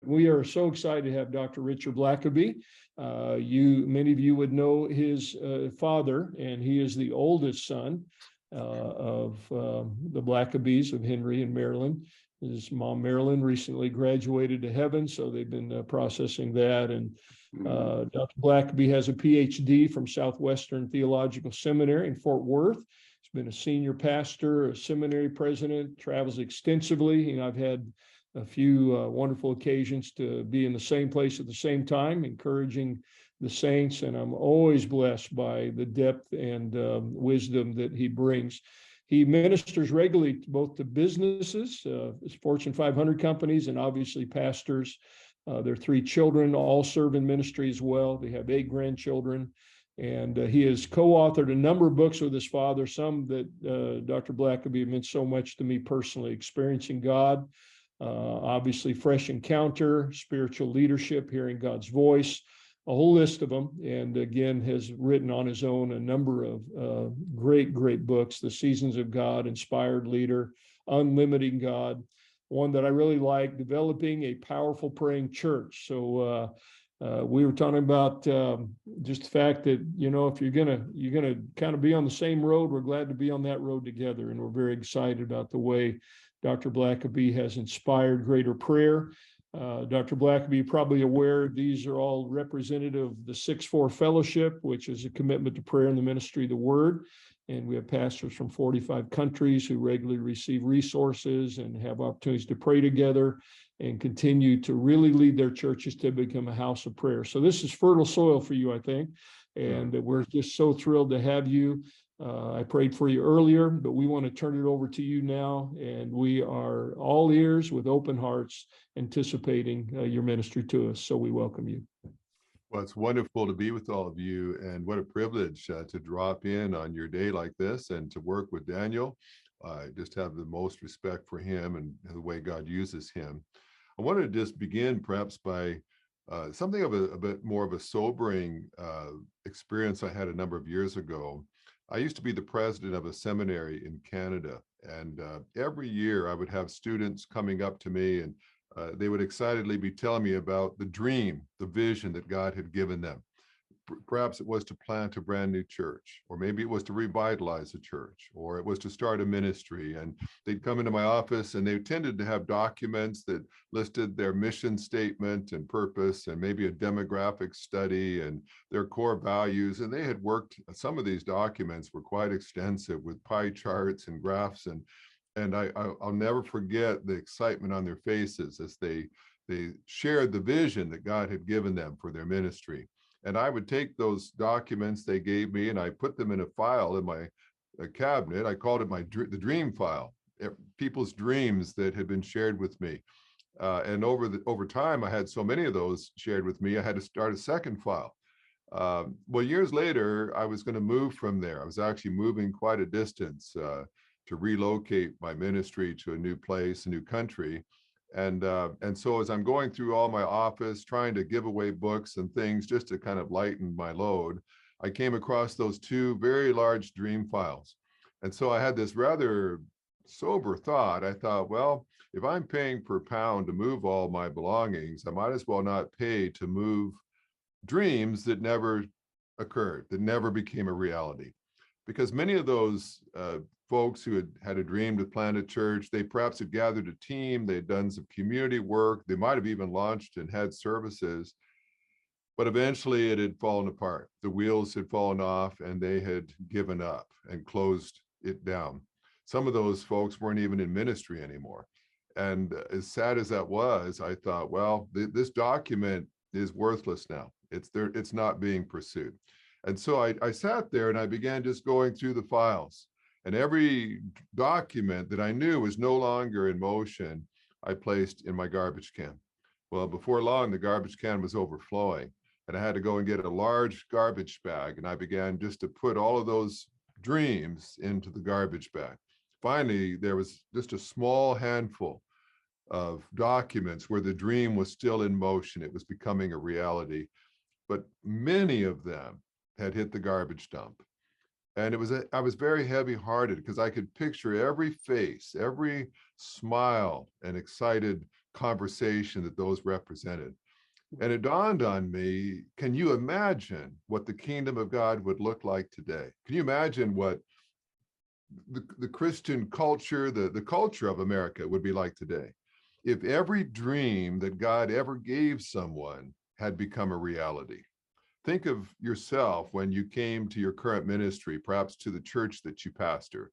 We are so excited to have Dr. Richard Blackaby. Many of you would know his father, and he is the oldest son of the Blackabys of Henry and Maryland. His mom, Marilyn, recently graduated to heaven, so they've been processing that. And Dr. Blackaby has a PhD from Southwestern Theological Seminary in Fort Worth. He's been a senior pastor, a seminary president, travels extensively. And I've had a few wonderful occasions to be in the same place at the same time, encouraging the saints. And I'm always blessed by the depth and wisdom that he brings. He ministers regularly both to businesses, Fortune 500 companies, and obviously pastors. Their 3 children all serve in ministry as well. They have 8 grandchildren. And he has co-authored a number of books with his father, some that Dr. Blackaby meant so much to me personally: Experiencing God, obviously Fresh Encounter, Spiritual Leadership, Hearing God's Voice, a whole list of them. And again, has written on his own a number of great books: The Seasons of God, Inspired Leader, Unlimiting God. One that I really like, Developing a Powerful Praying Church. So we were talking about just the fact that, you know, if you're gonna kind of be on the same road, we're glad to be on that road together. And we're very excited about the way Dr. Blackaby has inspired greater prayer. Dr. Blackaby, you're probably aware, these are all representative of the 6-4 Fellowship, which is a commitment to prayer and the ministry of the Word. And we have pastors from 45 countries who regularly receive resources and have opportunities to pray together and continue to really lead their churches to become a house of prayer. So this is fertile soil for you, I think. And we're just so thrilled to have you. I prayed for you earlier, but we want to turn it over to you now. And we are all ears with open hearts, anticipating your ministry to us. So we welcome you. Well, it's wonderful to be with all of you, and what a privilege to drop in on your day like this and to work with Daniel. I just have the most respect for him and the way God uses him. I wanted to just begin perhaps by something of a bit more of a sobering experience I had a number of years ago. I used to be the president of a seminary in Canada, and every year I would have students coming up to me, and they would excitedly be telling me about the dream, the vision that God had given them. Perhaps it was to plant a brand new church, or maybe it was to revitalize a church, or it was to start a ministry. And they'd come into my office, and they tended to have documents that listed their mission statement and purpose, and maybe a demographic study and their core values. And they had worked, some of these documents were quite extensive with pie charts and graphs, and I'll never forget the excitement on their faces as they shared the vision that God had given them for their ministry. And I would take those documents they gave me, and I put them in a file in my cabinet. I called it the dream file, people's dreams that had been shared with me. And over time, I had so many of those shared with me, I had to start a second file. Well, years later, I was going to move from there. I was actually moving quite a distance to relocate my ministry to a new place, a new country. And so as I'm going through all my office, trying to give away books and things just to kind of lighten my load, I came across those 2 very large dream files. And so I had this rather sober thought. I thought, well, if I'm paying per pound to move all my belongings, I might as well not pay to move dreams that never occurred, that never became a reality. Because many of those folks who had a dream to plant a church, they perhaps had gathered a team, they'd done some community work, they might have even launched and had services, but eventually it had fallen apart. The wheels had fallen off, and they had given up and closed it down. Some of those folks weren't even in ministry anymore. And as sad as that was, I thought, well, this document is worthless now. It's not being pursued. And so I sat there and I began just going through the files, and every document that I knew was no longer in motion, I placed in my garbage can. Well, before long, the garbage can was overflowing, and I had to go and get a large garbage bag, and I began just to put all of those dreams into the garbage bag. Finally, there was just a small handful of documents where the dream was still in motion. It was becoming a reality, but many of them had hit the garbage dump. And I was very heavy-hearted because I could picture every face, every smile and excited conversation that those represented. And it dawned on me, can you imagine what the kingdom of God would look like today? Can you imagine what the Christian culture, the culture of America would be like today if every dream that God ever gave someone had become a reality? Think of yourself when you came to your current ministry, perhaps to the church that you pastor.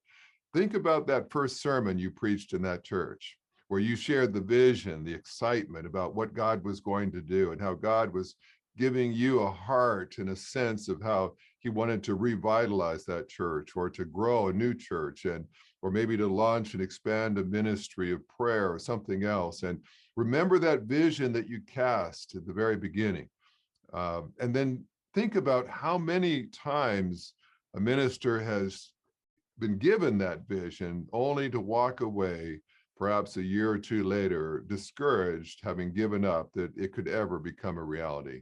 Think about that first sermon you preached in that church, where you shared the vision, the excitement about what God was going to do and how God was giving you a heart and a sense of how he wanted to revitalize that church or to grow a new church, and or maybe to launch and expand a ministry of prayer or something else. And remember that vision that you cast at the very beginning. And then think about how many times a minister has been given that vision only to walk away perhaps a year or two later, discouraged, having given up that it could ever become a reality.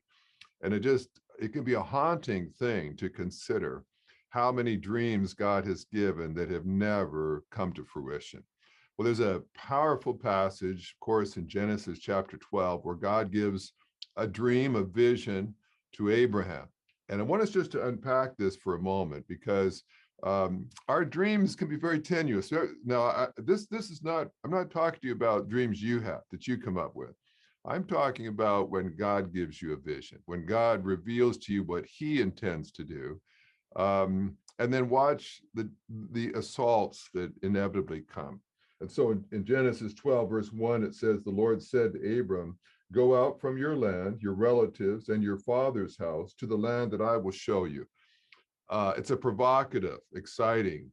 And it can be a haunting thing to consider how many dreams God has given that have never come to fruition. Well, there's a powerful passage, of course, in Genesis chapter 12, where God gives a dream, a vision to Abraham. And I want us just to unpack this for a moment, because our dreams can be very tenuous. Now, this is not, I'm not talking to you about dreams you have that you come up with. I'm talking about when God gives you a vision, when God reveals to you what he intends to do, and then watch the assaults that inevitably come. And so in Genesis 12, verse 1, it says, the Lord said to Abram, go out from your land, your relatives, and your father's house to the land that I will show you. It's a provocative, exciting,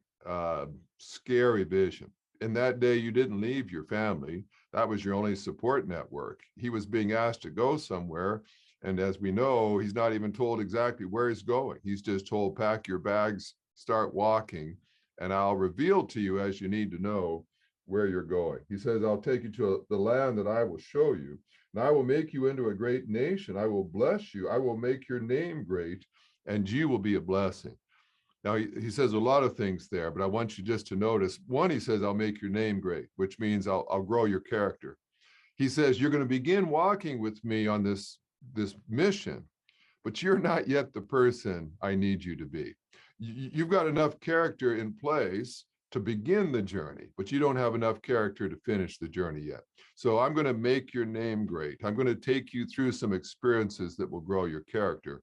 scary vision. In that day, you didn't leave your family. That was your only support network. He was being asked to go somewhere. And as we know, he's not even told exactly where he's going. He's just told, pack your bags, start walking, and I'll reveal to you as you need to know where you're going. He says, I'll take you to the land that I will show you, and I will make you into a great nation. I will bless you. I will make your name great, and you will be a blessing. Now, he says a lot of things there, but I want you just to notice. One, he says, I'll make your name great, which means I'll grow your character. He says, you're going to begin walking with me on this mission, but you're not yet the person I need you to be. You've got enough character in place to begin the journey, but you don't have enough character to finish the journey yet. So I'm going to make your name great. I'm going to take you through some experiences that will grow your character.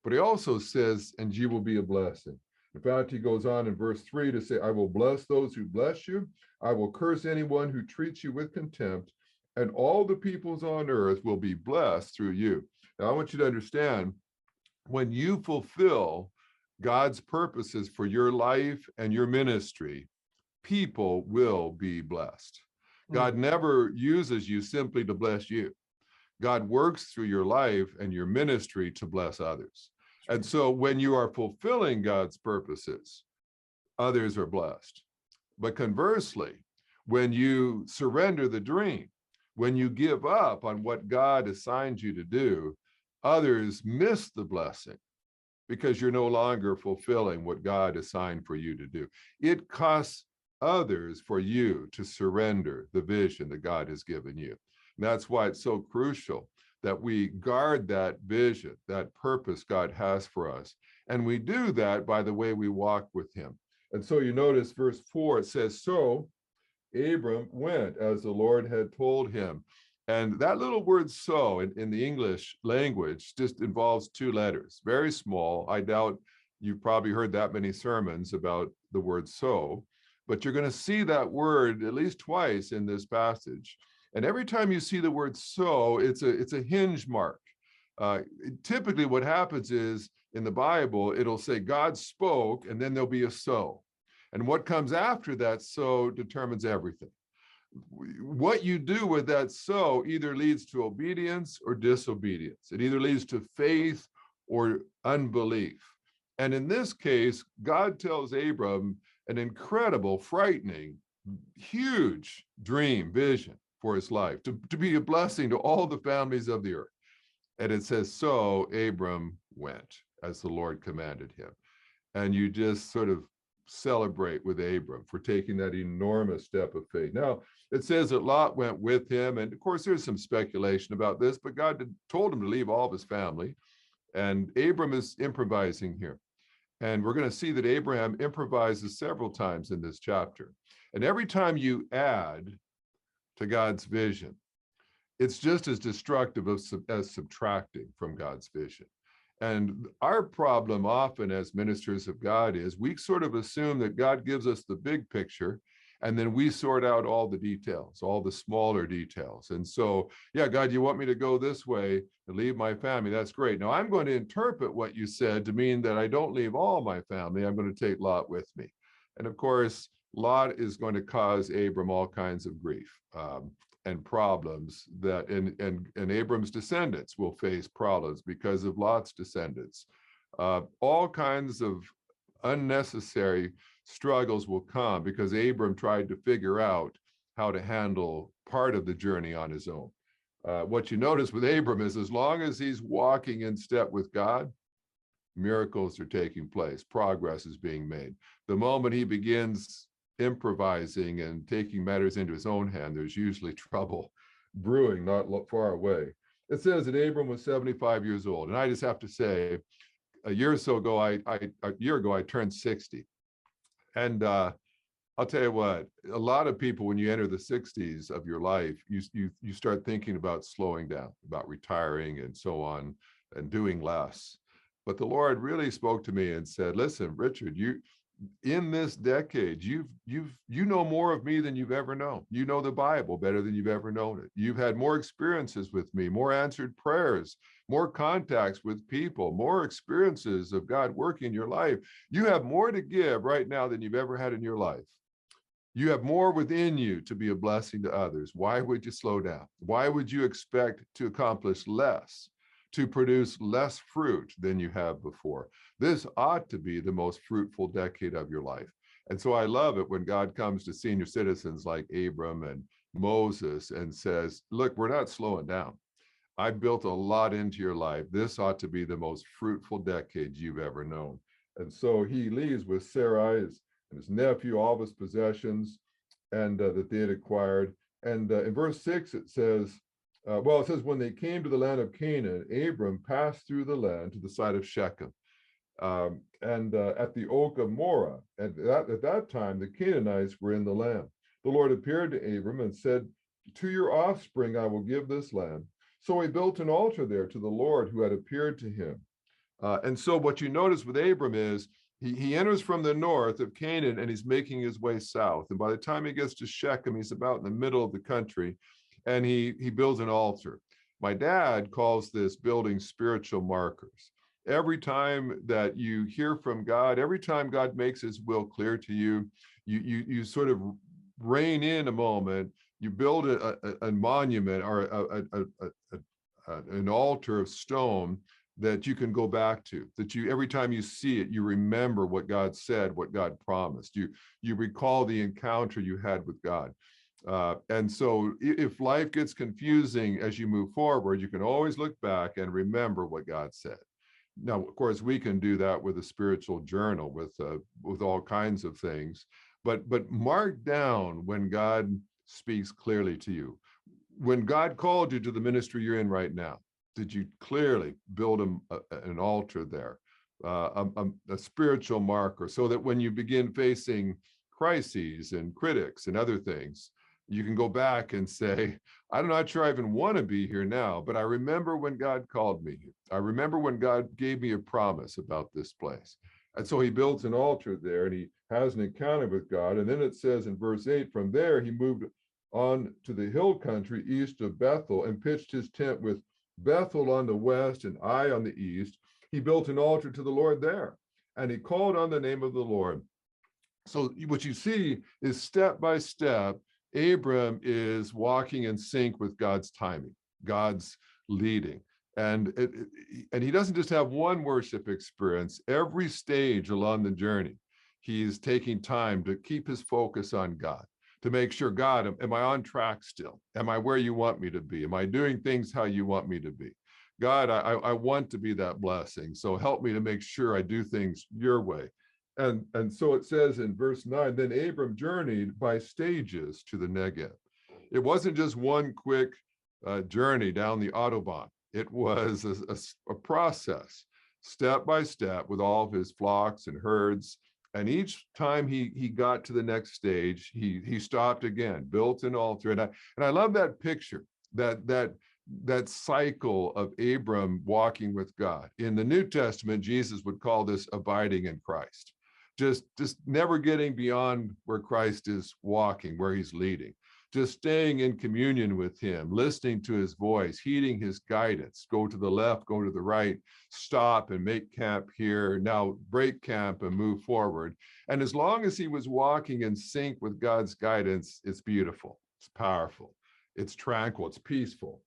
But he also says, and you will be a blessing. In fact, he goes on in verse 3 to say, I will bless those who bless you. I will curse anyone who treats you with contempt, and all the peoples on earth will be blessed through you. Now, I want you to understand, when you fulfill God's purposes for your life and your ministry, people will be blessed. God never uses you simply to bless you. God works through your life and your ministry to bless others. And so when you are fulfilling God's purposes, others are blessed. But conversely, when you surrender the dream, when you give up on what God assigned you to do, others miss the blessing because you're no longer fulfilling what God assigned for you to do. It costs others for you to surrender the vision that God has given you. And that's why it's so crucial that we guard that vision, that purpose God has for us. And we do that by the way we walk with him. And so you notice verse 4, it says, so Abram went as the Lord had told him. And that little word so in the English language just involves two letters, very small. I doubt you've probably heard that many sermons about the word so, but you're going to see that word at least twice in this passage. And every time you see the word so, it's a hinge mark. Typically what happens is in the Bible, it'll say God spoke, and then there'll be a so. And what comes after that so determines everything. What you do with that so either leads to obedience or disobedience. It either leads to faith or unbelief. And in this case, God tells Abram an incredible, frightening, huge dream, vision for his life, to be a blessing to all the families of the earth. And it says, so Abram went as the Lord commanded him. And you just sort of celebrate with Abram for taking that enormous step of faith. Now, it says that Lot went with him. And of course, there's some speculation about this, but God told him to leave all of his family. And Abram is improvising here. And we're going to see that Abraham improvises several times in this chapter. And every time you add to God's vision, it's just as destructive as subtracting from God's vision. And our problem often as ministers of God is we sort of assume that God gives us the big picture, and then we sort out all the details, all the smaller details. And so, yeah, God, you want me to go this way and leave my family? That's great. Now I'm going to interpret what you said to mean that I don't leave all my family. I'm going to take Lot with me. And of course, Lot is going to cause Abram all kinds of grief and problems that, and Abram's descendants will face problems because of Lot's descendants. All kinds of unnecessary struggles will come because Abram tried to figure out how to handle part of the journey on his own. What you notice with Abram is as long as he's walking in step with God, miracles are taking place, progress is being made. The moment he begins improvising and taking matters into his own hand, there's usually trouble brewing not far away. It says that Abram was 75 years old. And I just have to say, a year ago, I turned 60. And I'll tell you what, a lot of people, when you enter the 60s of your life, you start thinking about slowing down, about retiring and so on, and doing less. But the Lord really spoke to me and said, listen, Richard, in this decade, you know more of me than you've ever known. You know the Bible better than you've ever known it. You've had more experiences with me, more answered prayers, more contacts with people, more experiences of God working in your life. You have more to give right now than you've ever had in your life. You have more within you to be a blessing to others. Why would you slow down? Why would you expect to accomplish less, to produce less fruit than you have before? This ought to be the most fruitful decade of your life. And so I love it when God comes to senior citizens like Abram and Moses and says, look, we're not slowing down. I built a lot into your life. This ought to be the most fruitful decade you've ever known. And so he leaves with Sarai and his nephew, all of his possessions, and that they had acquired. And in verse 6, it says, it says, when they came to the land of Canaan, Abram passed through the land to the side of Shechem, and at the oak of Morah. And at that time, the Canaanites were in the land. The Lord appeared to Abram and said, to your offspring I will give this land. So he built an altar there to the Lord who had appeared to him. And so what you notice with Abram is he enters from the north of Canaan and he's making his way south. And by the time he gets to Shechem, he's about in the middle of the country, and he builds an altar. My dad calls this building spiritual markers. Every time that you hear from God, every time God makes his will clear to you, you sort of rein in a moment, you build a monument or an altar of stone that you can go back to, that you, every time you see it, you remember what God said, what God promised. You recall the encounter you had with God. And so if life gets confusing as you move forward, you can always look back and remember what God said. Now, of course, we can do that with a spiritual journal, with all kinds of things, but mark down when God speaks clearly to you. When God called you to the ministry you're in right now, did you clearly build an altar there, a spiritual marker, so that when you begin facing crises and critics and other things, you can go back and say, I'm not sure I even want to be here now, but I remember when God called me here. I remember when God gave me a promise about this place. And so he builds an altar there and he has an encounter with God. And then it says in verse 8, from there he moved on to the hill country east of Bethel and pitched his tent with Bethel on the west and Ai on the east. He built an altar to the Lord there, and he called on the name of the Lord. So what you see is step by step, Abram is walking in sync with God's timing, God's leading. And he doesn't just have one worship experience. Every stage along the journey, he's taking time to keep his focus on God, to make sure, God, am I on track still? Am I where you want me to be? Am I doing things how you want me to be? God, I want to be that blessing. So help me to make sure I do things your way. And so it says in verse 9, then Abram journeyed by stages to the Negev. It wasn't just one quick journey down the Autobahn. It was a process, step by step, with all of his flocks and herds. And each time he got to the next stage, he stopped again, built an altar. And I love that picture, that cycle of Abram walking with God. In the New Testament, Jesus would call this abiding in Christ. Just never getting beyond where Christ is walking, where he's leading. Just staying in communion with him, listening to his voice, heeding his guidance. Go to the left, go to the right, stop and make camp here. Now break camp and move forward. And as long as he was walking in sync with God's guidance, it's beautiful, it's powerful, it's tranquil, it's peaceful.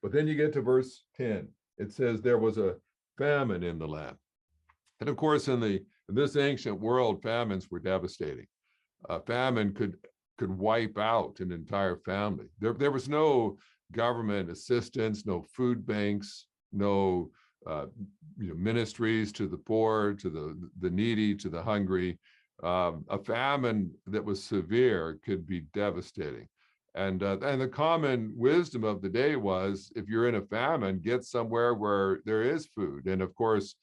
But then you get to verse 10. It says there was a famine in the land. And of course, in this ancient world, famines were devastating. Famine could wipe out an entire family. There was no government assistance, no food banks, no ministries to the poor, to the needy, to the hungry. A famine that was severe could be devastating. And the common wisdom of the day was, if you're in a famine, get somewhere where there is food. And of course,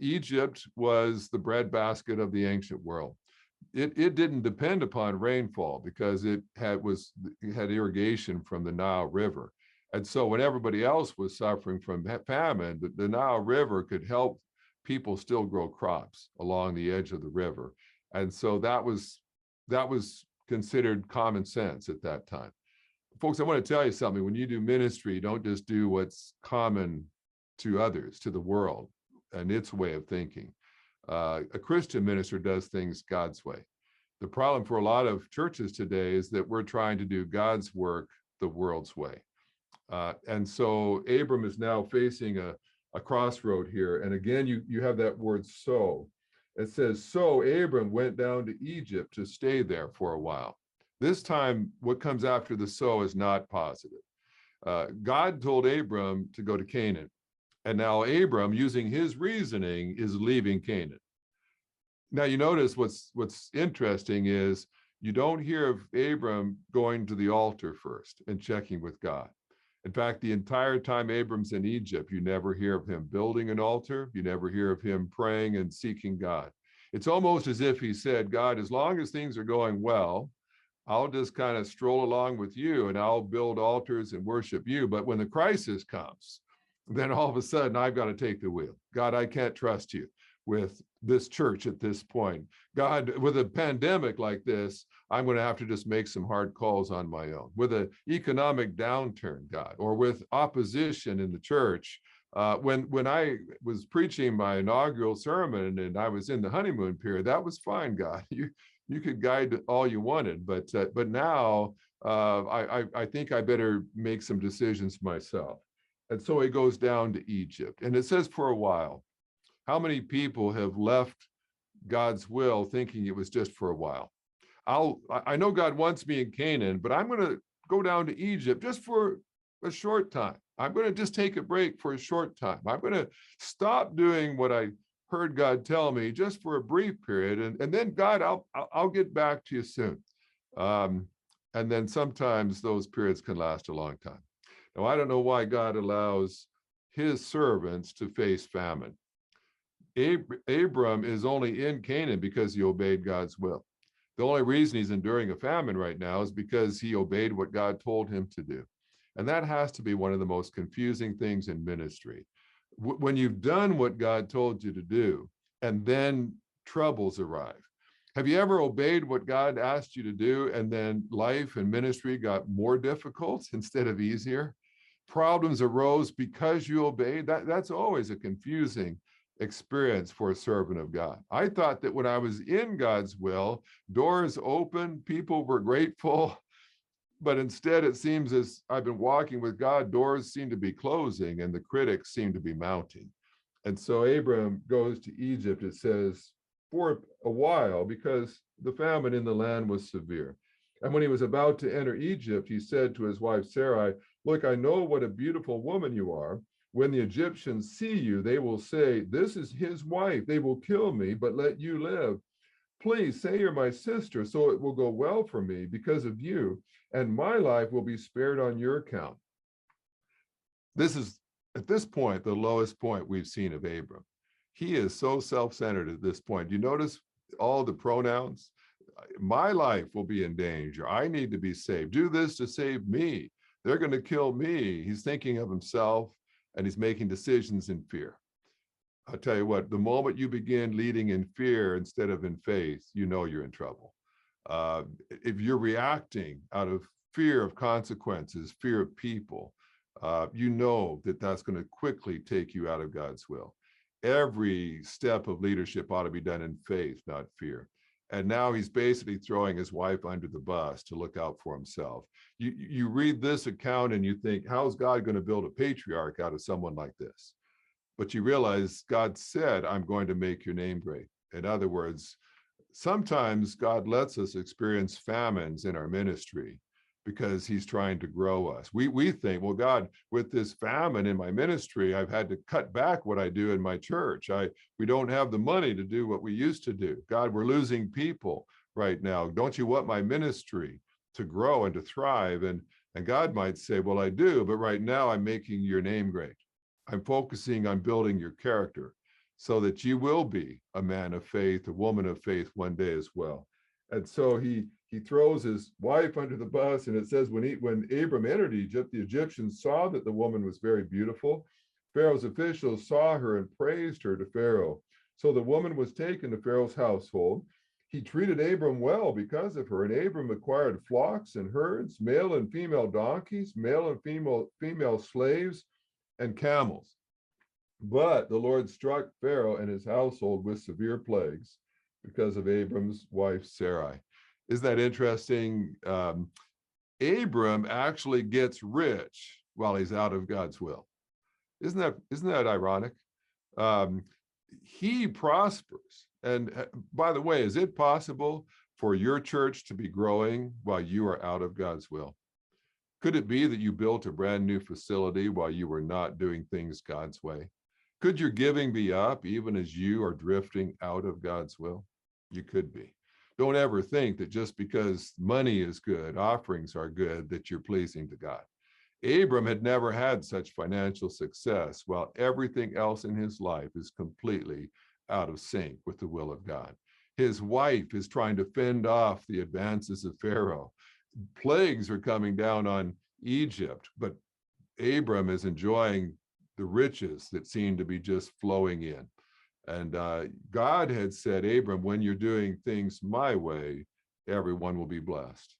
Egypt was the breadbasket of the ancient world. It didn't depend upon rainfall because it had irrigation from the Nile River. And so when everybody else was suffering from famine, the Nile River could help people still grow crops along the edge of the river. And so that was considered common sense at that time. Folks, I want to tell you something. When you do ministry, don't just do what's common to others, to the world and its way of thinking. A Christian minister does things God's way. The problem for a lot of churches today is that we're trying to do God's work the world's way. And so Abram is now facing a crossroad here. And again, you have that word so. It says, so Abram went down to Egypt to stay there for a while. This time, what comes after the so is not positive. God told Abram to go to Canaan. And now Abram, using his reasoning, is leaving Canaan. Now you notice what's interesting is you don't hear of Abram going to the altar first and checking with God. In fact, the entire time Abram's in Egypt, you never hear of him building an altar. You never hear of him praying and seeking God. It's almost as if he said, God, as long as things are going well, I'll just kind of stroll along with you and I'll build altars and worship you. But when the crisis comes, then all of a sudden I've got to take the wheel. God, I can't trust you with this church at this point. God, with a pandemic like this, I'm going to have to just make some hard calls on my own. With an economic downturn, God, or with opposition in the church. When I was preaching my inaugural sermon and I was in the honeymoon period, that was fine, God. You could guide all you wanted, but now I think I better make some decisions myself. And so he goes down to Egypt. And it says for a while. How many people have left God's will thinking it was just for a while? I know God wants me in Canaan, but I'm going to go down to Egypt just for a short time. I'm going to just take a break for a short time. I'm going to stop doing what I heard God tell me just for a brief period. And then God, I'll get back to you soon. And then sometimes those periods can last a long time. Now, I don't know why God allows his servants to face famine. Abram is only in Canaan because he obeyed God's will. The only reason he's enduring a famine right now is because he obeyed what God told him to do. And that has to be one of the most confusing things in ministry. When you've done what God told you to do, and then troubles arrive. Have you ever obeyed what God asked you to do, and then life and ministry got more difficult instead of easier? Problems arose because you obeyed. That's always a confusing experience for a servant of God. I thought that when I was in God's will, doors opened, people were grateful, but instead it seems as I've been walking with God, doors seem to be closing and the critics seem to be mounting. And so Abram goes to Egypt, it says, for a while, because the famine in the land was severe. And when he was about to enter Egypt, he said to his wife Sarai, look, I know what a beautiful woman you are. when the Egyptians see you, they will say, this is his wife. They will kill me, but let you live. Please say you're my sister, so it will go well for me because of you, and my life will be spared on your account. This is, at this point, the lowest point we've seen of Abram. He is so self-centered at this point. You notice all the pronouns? My life will be in danger. I need to be saved. Do this to save me. They're going to kill me. He's thinking of himself, and he's making decisions in fear. I'll tell you what, the moment you begin leading in fear instead of in faith, you know you're in trouble. If you're reacting out of fear of consequences, fear of people, you know that that's going to quickly take you out of God's will. Every step of leadership ought to be done in faith, not fear. And now he's basically throwing his wife under the bus to look out for himself. You read this account and you think, how's God going to build a patriarch out of someone like this? But you realize God said, I'm going to make your name great. In other words, sometimes God lets us experience famines in our ministry because he's trying to grow us. We think, well, God, with this famine in my ministry, I've had to cut back what I do in my church. We don't have the money to do what we used to do. God, we're losing people right now. Don't you want my ministry to grow and to thrive? And God might say, well, I do, but right now I'm making your name great. I'm focusing on building your character so that you will be a man of faith, a woman of faith one day as well. And so he throws his wife under the bus, and it says when Abram entered Egypt, the Egyptians saw that the woman was very beautiful. Pharaoh's officials saw her and praised her to Pharaoh. So the woman was taken to Pharaoh's household. He treated Abram well because of her, and Abram acquired flocks and herds, male and female donkeys, male and female slaves, and camels. But the Lord struck Pharaoh and his household with severe plagues because of Abram's wife Sarai. Isn't that interesting? Abram actually gets rich while he's out of God's will. Isn't that ironic? He prospers. And by the way, is it possible for your church to be growing while you are out of God's will? Could it be that you built a brand new facility while you were not doing things God's way? Could your giving be up even as you are drifting out of God's will? You could be. Don't ever think that just because money is good, offerings are good, that you're pleasing to God. Abram had never had such financial success while everything else in his life is completely out of sync with the will of God. His wife is trying to fend off the advances of Pharaoh. Plagues are coming down on Egypt, but Abram is enjoying the riches that seem to be just flowing in. And God had said, Abram, when you're doing things my way, everyone will be blessed.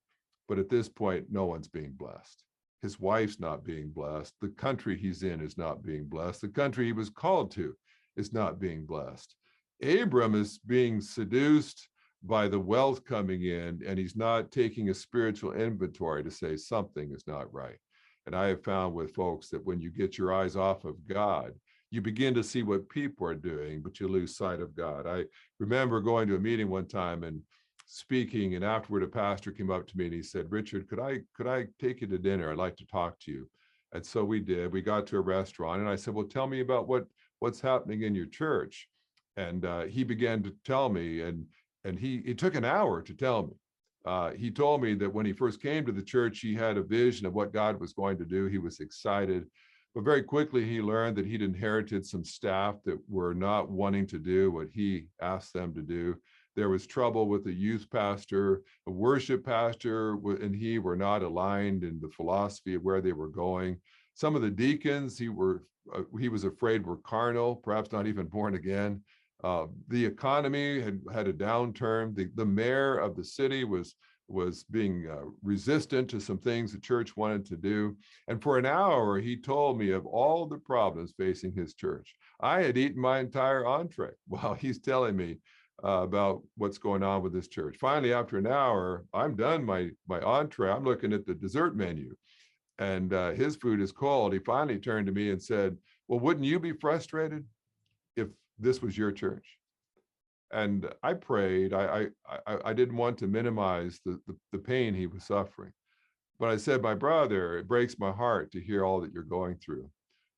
But at this point, no one's being blessed. His wife's not being blessed. The country he's in is not being blessed. The country he was called to is not being blessed. Abram is being seduced by the wealth coming in, and he's not taking a spiritual inventory to say something is not right. And I have found with folks that when you get your eyes off of God, you begin to see what people are doing, but you lose sight of God. I remember going to a meeting one time and speaking, and afterward a pastor came up to me and he said, Richard, could I take you to dinner? I'd like to talk to you. And so we did. We got to a restaurant, and I said, well, tell me about what's happening in your church. And he began to tell me, and it took an hour to tell me. He told me that when he first came to the church, he had a vision of what God was going to do. He was excited, but very quickly he learned that he'd inherited some staff that were not wanting to do what he asked them to do. There was trouble with the youth pastor, a worship pastor, and he were not aligned in the philosophy of where they were going. Some of the deacons, he was afraid were carnal, perhaps not even born again. The economy had a downturn. The mayor of the city was being resistant to some things the church wanted to do. And for an hour, he told me of all the problems facing his church. I had eaten my entire entree while he's telling me about what's going on with this church. Finally, after an hour, I'm done my entree. I'm looking at the dessert menu, and his food is cold. He finally turned to me and said, well, wouldn't you be frustrated if this was your church? And I prayed. I didn't want to minimize the pain he was suffering. But I said, my brother, it breaks my heart to hear all that you're going through.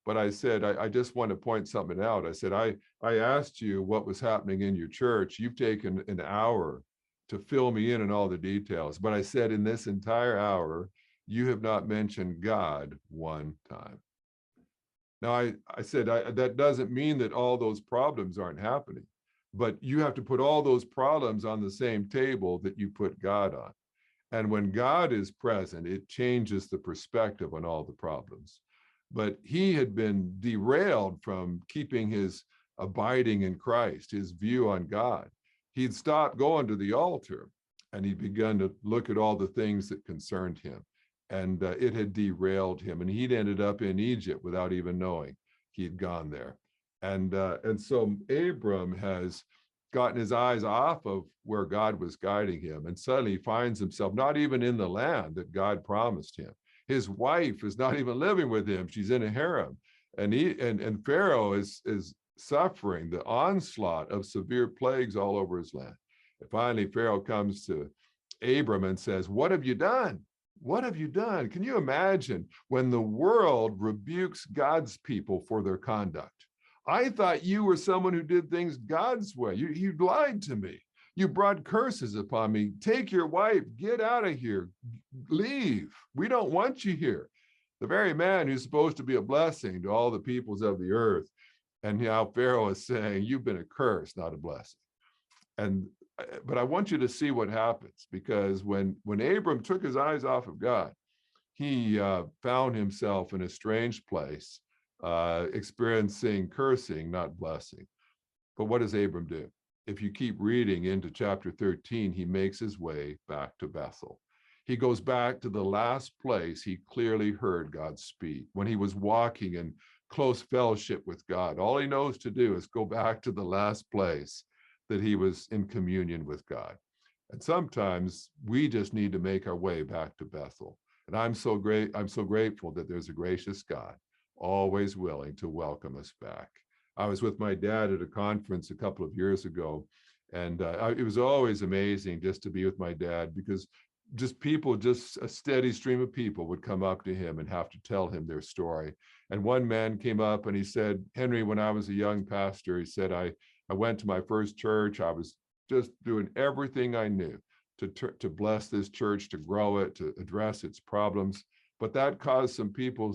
But I said, I just want to point something out. I said, I asked you what was happening in your church. You've taken an hour to fill me in on all the details. But I said, in this entire hour, you have not mentioned God one time. Now, I said, that doesn't mean that all those problems aren't happening, but you have to put all those problems on the same table that you put God on. And when God is present, it changes the perspective on all the problems. But he had been derailed from keeping his abiding in Christ, his view on God. He'd stopped going to the altar, and he'd begun to look at all the things that concerned him. And it had derailed him, and he'd ended up in Egypt without even knowing he'd gone there. And so Abram has gotten his eyes off of where God was guiding him, and suddenly he finds himself not even in the land that God promised him. His wife is not even living with him; she's in a harem, and Pharaoh is suffering the onslaught of severe plagues all over his land. And finally, Pharaoh comes to Abram and says, "What have you done? What have you done?" Can you imagine when the world rebukes God's people for their conduct? I thought you were someone who did things God's way. You lied to me. You brought curses upon me. Take your wife, get out of here, leave. We don't want you here. The very man who's supposed to be a blessing to all the peoples of the earth. And now Pharaoh is saying, you've been a curse, not a blessing. But I want you to see what happens, because when Abram took his eyes off of God, he found himself in a strange place, experiencing cursing, not blessing. But what does Abram do? If you keep reading into chapter 13, he makes his way back to Bethel. He goes back to the last place he clearly heard God speak, when he was walking in close fellowship with God. All he knows to do is go back to the last place that he was in communion with God. And sometimes we just need to make our way back to Bethel. And I'm so grateful that there's a gracious God, always willing to welcome us back. I was with my dad at a conference a couple of years ago, and it was always amazing just to be with my dad, because just a steady stream of people would come up to him and have to tell him their story. And one man came up and he said, "Henry, when I was a young pastor," he said, I went to my first church. I was just doing everything I knew to bless this church, to grow it, to address its problems. But that caused some people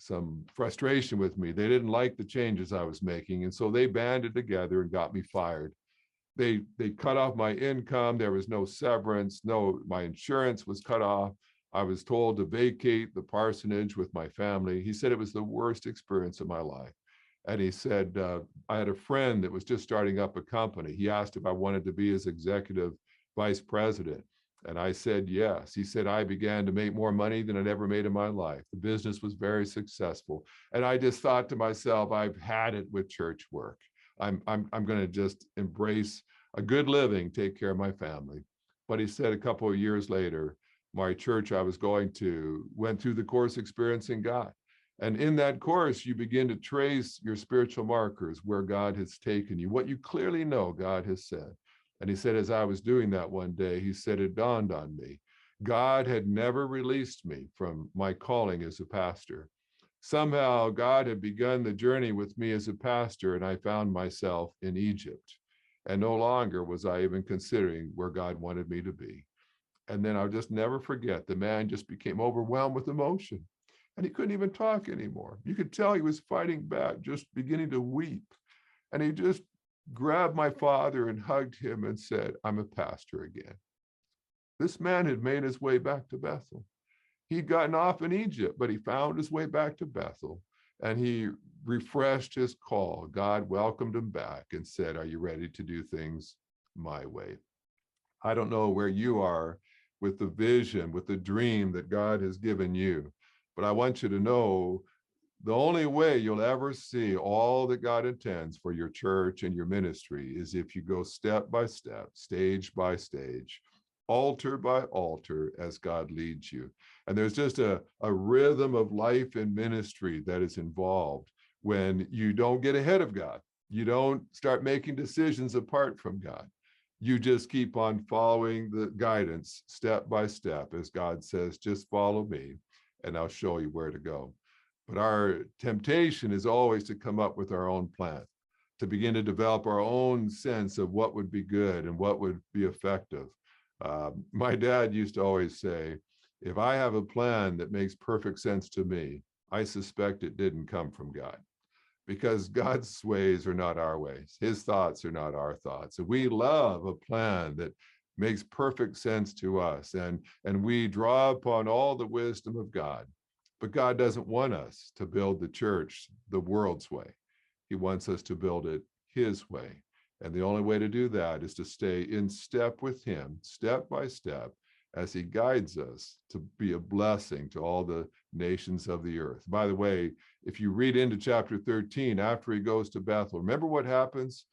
some frustration with me. They didn't like the changes I was making, and so they banded together and got me fired. They cut off my income. There was no severance. No, my insurance was cut off. I was told to vacate the parsonage with my family. He said it was the worst experience of my life. And he said, I had a friend that was just starting up a company. He asked if I wanted to be his executive vice president. And I said, yes. He said, I began to make more money than I'd ever made in my life. The business was very successful. And I just thought to myself, I've had it with church work. I'm going to just embrace a good living, take care of my family. But he said a couple of years later, my church I was going to went through the course Experiencing God. And in that course, you begin to trace your spiritual markers, where God has taken you, what you clearly know God has said. And he said, as I was doing that one day, he said, it dawned on me, God had never released me from my calling as a pastor. Somehow God had begun the journey with me as a pastor, and I found myself in Egypt. And no longer was I even considering where God wanted me to be. And then I'll just never forget, the man just became overwhelmed with emotion. And he couldn't even talk anymore. You could tell he was fighting back, just beginning to weep. And he just grabbed my father and hugged him and said, I'm a pastor again. This man had made his way back to Bethel. He'd gotten off in Egypt, but he found his way back to Bethel, and he refreshed his call. God welcomed him back and said, are you ready to do things my way? I don't know where you are with the vision, with the dream that God has given you, but I want you to know the only way you'll ever see all that God intends for your church and your ministry is if you go step by step, stage by stage, altar by altar, as God leads you. And there's just a rhythm of life and ministry that is involved when you don't get ahead of God. You don't start making decisions apart from God. You just keep on following the guidance step by step, as God says, just follow me and I'll show you where to go. But our temptation is always to come up with our own plan, to begin to develop our own sense of what would be good and what would be effective. My dad used to always say, if I have a plan that makes perfect sense to me, I suspect it didn't come from God, because God's ways are not our ways. His thoughts are not our thoughts. And we love a plan that makes perfect sense to us. And we draw upon all the wisdom of God. But God doesn't want us to build the church the world's way. He wants us to build it his way. And the only way to do that is to stay in step with him, step by step, as he guides us to be a blessing to all the nations of the earth. By the way, if you read into chapter 13, after he goes to Bethel, remember what happens?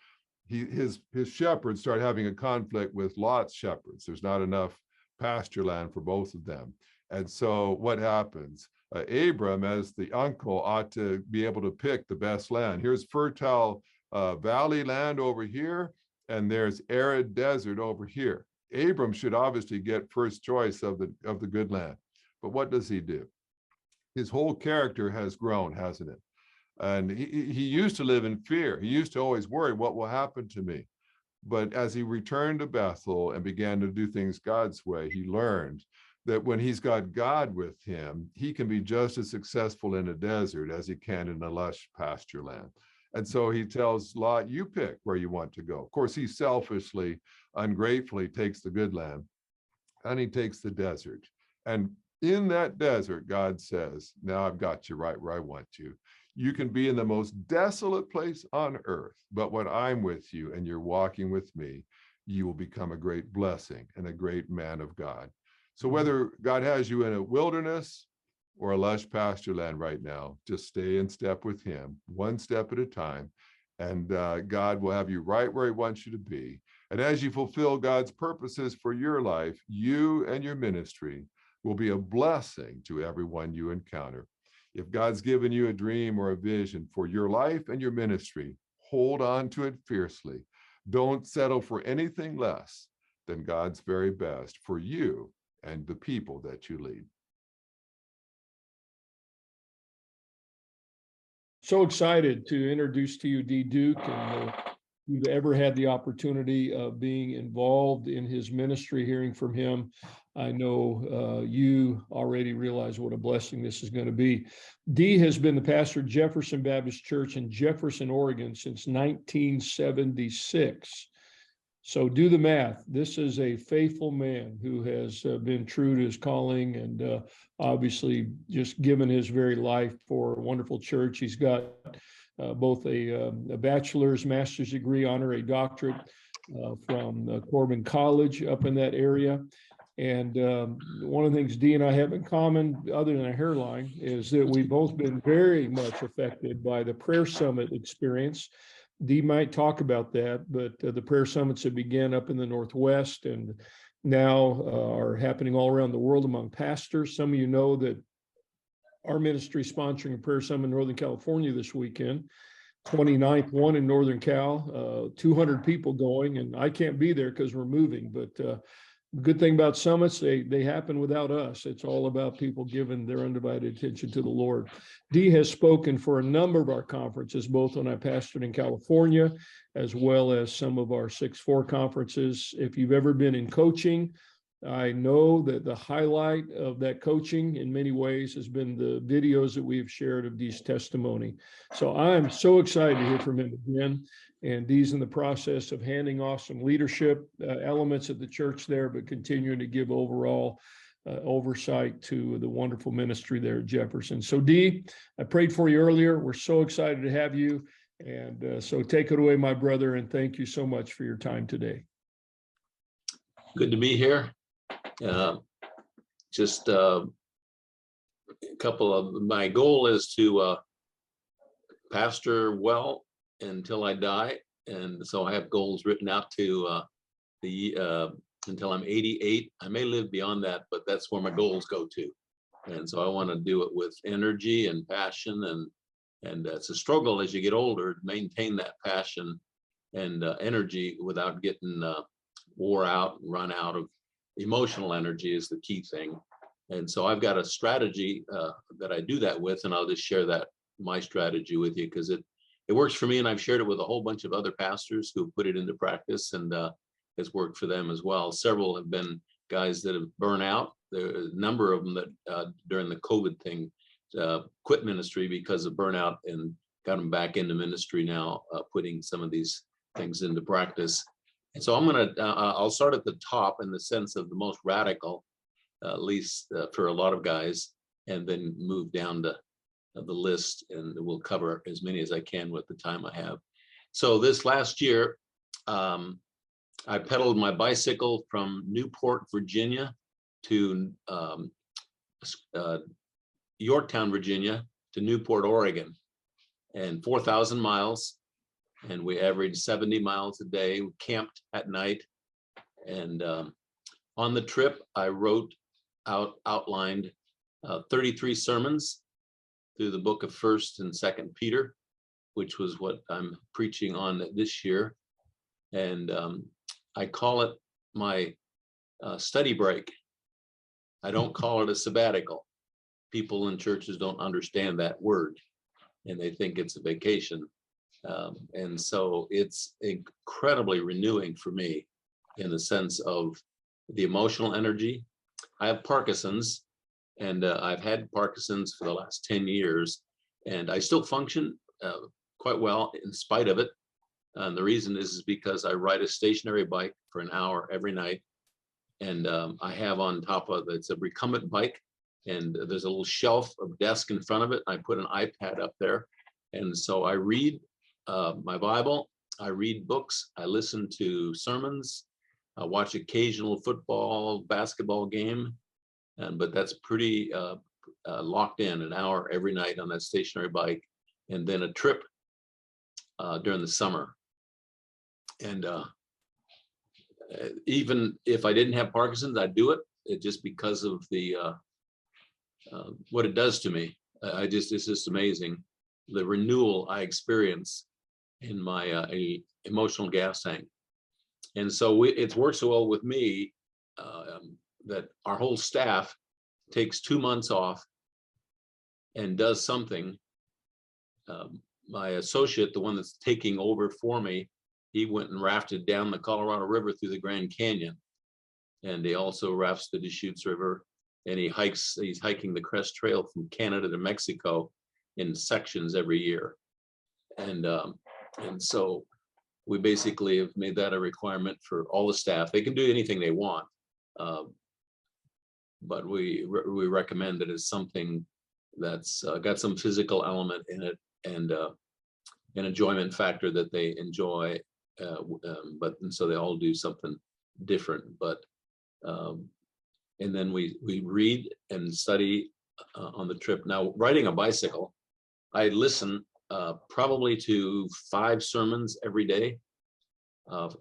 His shepherds start having a conflict with Lot's shepherds. There's not enough pasture land for both of them. And so what happens? Abram, as the uncle, ought to be able to pick the best land. Here's fertile valley land over here, and there's arid desert over here. Abram should obviously get first choice of the good land. But what does he do? His whole character has grown, hasn't it? And he used to live in fear. He used to always worry, what will happen to me? But as he returned to Bethel and began to do things God's way, he learned that when he's got God with him, he can be just as successful in a desert as he can in a lush pasture land. And so he tells Lot, you pick where you want to go. Of course, he selfishly, ungratefully takes the good land, and he takes the desert. And in that desert, God says, now I've got you right where I want you. You can be in the most desolate place on earth, but when I'm with you and you're walking with me, you will become a great blessing and a great man of God. So whether God has you in a wilderness or a lush pasture land right now, just stay in step with him, one step at a time, and God will have you right where he wants you to be. And as you fulfill God's purposes for your life, you and your ministry will be a blessing to everyone you encounter. If God's given you a dream or a vision for your life and your ministry, hold on to it fiercely. Don't settle for anything less than God's very best for you and the people that you lead. So excited to introduce to you D. Duke, and you've ever had the opportunity of being involved in his ministry, hearing from him. I know you already realize what a blessing this is going to be. D has been the pastor of Jefferson Baptist Church in Jefferson, Oregon since 1976. So do the math. This is a faithful man who has been true to his calling and obviously just given his very life for a wonderful church. He's got both a bachelor's, master's degree, honorary doctorate from Corbin College up in that area. And one of the things D and I have in common, other than a hairline, is that we've both been very much affected by the Prayer Summit experience. D might talk about that, but the prayer summits that began up in the Northwest and now are happening all around the world among pastors. Some of you know that our ministry is sponsoring a prayer summit in Northern California this weekend, 29th one in Northern Cal, 200 people going, and I can't be there because we're moving, but good thing about summits, they happen without us. It's all about people giving their undivided attention to the Lord. Dee has spoken for a number of our conferences, both when I pastored in California, as well as some of our 6-4 conferences. If you've ever been in coaching, I know that the highlight of that coaching in many ways has been the videos that we have shared of Dee's testimony. So I'm so excited to hear from him again. And Dee's in the process of handing off some leadership elements at the church there, but continuing to give overall oversight to the wonderful ministry there at Jefferson. So Dee, I prayed for you earlier. We're so excited to have you. And so take it away, my brother, and thank you so much for your time today. Good to be here. Just a couple of, my goal is to pastor well until I die. And so I have goals written out to until I'm 88. I may live beyond that, but that's where my goals go to. And so I want to do it with energy and passion, and it's a struggle as you get older to maintain that passion and energy without getting wore out and run out of emotional energy is the key thing. And so I've got a strategy that I do that with, and I'll just share that my strategy with you because it works for me, and I've shared it with a whole bunch of other pastors who put it into practice, and has worked for them as well. Several have been guys that have burned out. There are a number of them that during the COVID thing quit ministry because of burnout and got them back into ministry now, putting some of these things into practice. And so I'll start at the top in the sense of the most radical, at least for a lot of guys, and then move down to the list, and we'll cover as many as I can with the time I have. So this last year, I pedaled my bicycle from Newport, Virginia to Yorktown, Virginia to Newport, Oregon, and 4,000 miles. And we averaged 70 miles a day. We camped at night. And on the trip, I outlined 33 sermons through the book of 1st and 2nd Peter, which was what I'm preaching on this year. And I call it my study break. I don't call it a sabbatical. People in churches don't understand that word, and they think it's a vacation. And so it's incredibly renewing for me in the sense of the emotional energy. I have Parkinson's, and I've had Parkinson's for the last 10 years, and I still function quite well in spite of it. And the reason is because I ride a stationary bike for an hour every night. And I have on top of it's a recumbent bike, and there's a little shelf of desk in front of it. I put an iPad up there. And so I read my Bible, I read books, I listen to sermons, I watch occasional football, basketball game. But that's pretty locked in, an hour every night on that stationary bike, and then a trip during the summer. And even if I didn't have Parkinson's, I'd do it just because of the what it does to me. It's just amazing the renewal I experience in my emotional gas tank. And so it's worked so well with me that our whole staff takes 2 months off and does something. My associate, the one that's taking over for me, he went and rafted down the Colorado River through the Grand Canyon. And he also rafts the Deschutes River, and he's hiking the Crest Trail from Canada to Mexico in sections every year. And so we basically have made that a requirement for all the staff. They can do anything they want. But we recommend that it's something that's got some physical element in it, and an enjoyment factor that they enjoy. And so they all do something different. But and then we read and study on the trip. Now, riding a bicycle, I listen probably to 5 sermons every day.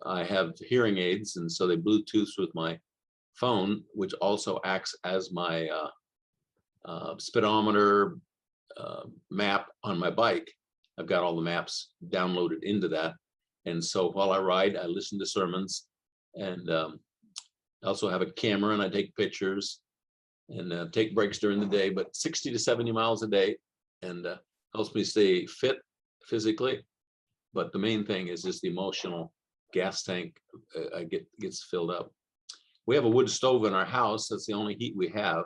I have hearing aids, and so they Bluetooth with my phone, which also acts as my speedometer map on my bike. I've got all the maps downloaded into that. And so while I ride, I listen to sermons, and I also have a camera, and I take pictures and take breaks during the day, but 60 to 70 miles a day, and helps me stay fit physically. But the main thing is just the emotional gas tank gets filled up. We have a wood stove in our house. That's the only heat we have.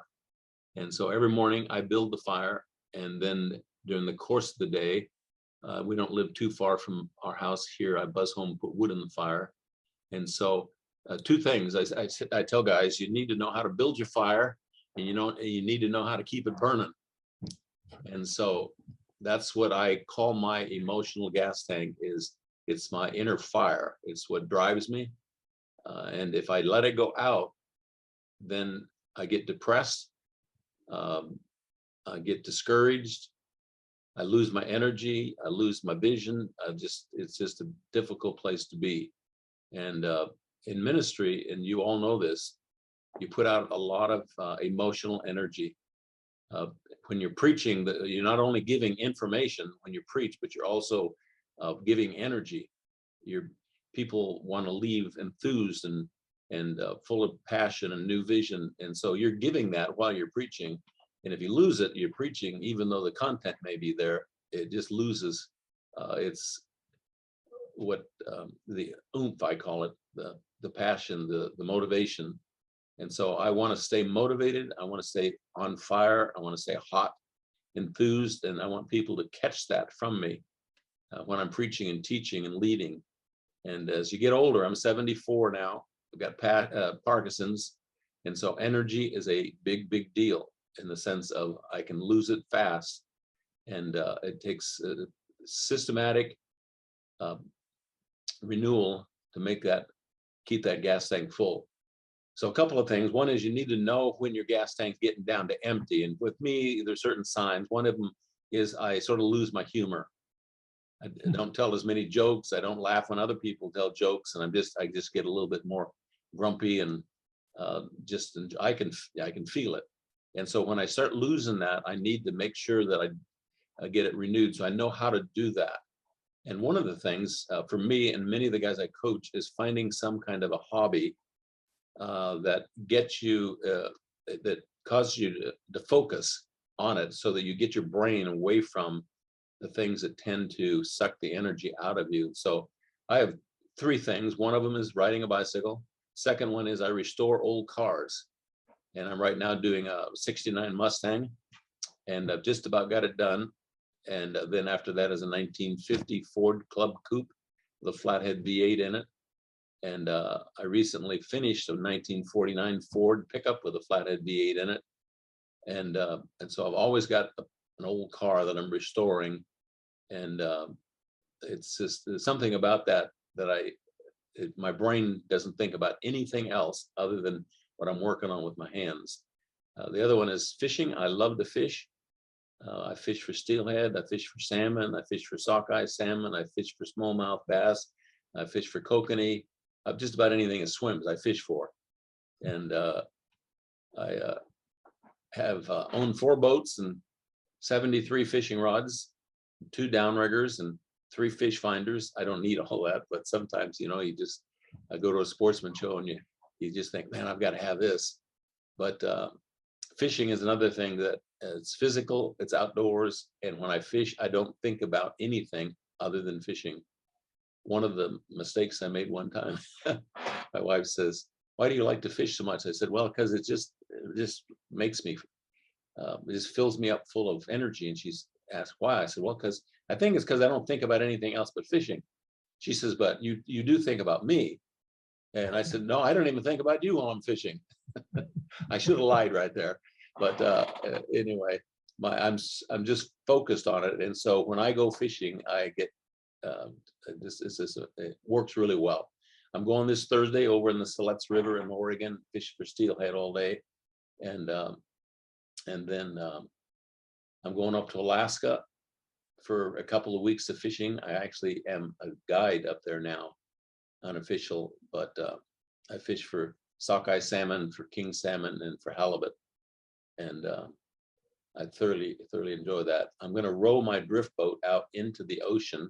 And so every morning I build the fire, and then during the course of the day, we don't live too far from our house here. I buzz home, put wood in the fire. And so 2 things I tell guys: you need to know how to build your fire, and you need to know how to keep it burning. And so that's what I call my emotional gas tank. It's my inner fire. It's what drives me. And if I let it go out, then I get depressed. I get discouraged. I lose my energy. I lose my vision. It's just a difficult place to be. And in ministry, and you all know this, you put out a lot of emotional energy. When you're preaching, you're not only giving information when you preach, but you're also giving energy. People want to leave enthused and full of passion and new vision. And so you're giving that while you're preaching. And if you lose it, you're preaching, even though the content may be there, it just loses. It's what the oomph, I call it, the passion, the motivation. And so I want to stay motivated. I want to stay on fire. I want to stay hot, enthused, and I want people to catch that from me when I'm preaching and teaching and leading. And as you get older, I'm 74 now. I've got Parkinson's. And so energy is a big, big deal in the sense of I can lose it fast. And it takes systematic renewal to make that, keep that gas tank full. So a couple of things. One is you need to know when your gas tank's getting down to empty. And with me, there's certain signs. One of them is I sort of lose my humor. I don't tell as many jokes. I don't laugh when other people tell jokes, and I just get a little bit more grumpy, and I can feel it. And so when I start losing that, I need to make sure that I get it renewed, so I know how to do that. And one of the things for me and many of the guys I coach is finding some kind of a hobby that gets you, that causes you to focus on it, so that you get your brain away from the things that tend to suck the energy out of you. So I have three things. One of them is riding a bicycle. Second one is I restore old cars. And I'm right now doing a 69 Mustang, and I've just about got it done. And then after that is a 1950 Ford Club Coupe with a flathead V8 in it. And I recently finished a 1949 Ford pickup with a flathead V8 in it. And so I've always got an old car that I'm restoring. And it's just there's something about that my brain doesn't think about anything else other than what I'm working on with my hands. The other one is fishing. I love to fish. I fish for steelhead. I fish for salmon. I fish for sockeye salmon. I fish for smallmouth bass. I fish for kokanee. Just about anything that swims, I fish for. And I have owned 4 boats and 73 fishing rods, 2 downriggers, and 3 fish finders. I don't need all that, but sometimes, you just go to a sportsman show and you just think, man, I've got to have this. But fishing is another thing that it's physical, it's outdoors. And when I fish, I don't think about anything other than fishing. One of the mistakes I made one time, my wife says, "Why do you like to fish so much?" I said, "Well, because it just makes me, it just fills me up full of energy." And she's asked why. I said, "Well, because I think it's because I don't think about anything else but fishing." She says, "But you do think about me." And I said, "No, I don't even think about you while I'm fishing." I should have lied right there. But anyway, I'm just focused on it. And so when I go fishing, I get it works really well. I'm going this Thursday over in the Siletz River in Oregon, fish for steelhead all day. And then I'm going up to Alaska for a couple of weeks of fishing. I actually am a guide up there now, unofficial, but I fish for sockeye salmon, for king salmon, and for halibut. And I thoroughly enjoy that. I'm going to row my drift boat out into the ocean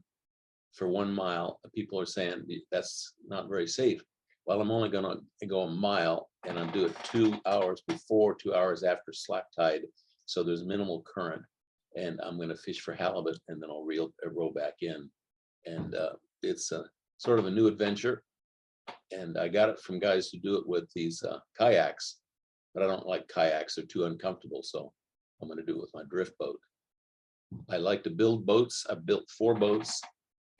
for 1 mile. People are saying that's not very safe. Well, I'm only going to go a mile, and I'll do it 2 hours before, 2 hours after slack tide. So there's minimal current, and I'm going to fish for halibut, and then I'll row back in. And it's a sort of a new adventure. And I got it from guys who do it with these kayaks, but I don't like kayaks. They're too uncomfortable. So I'm going to do it with my drift boat. I like to build boats. I've built 4 boats.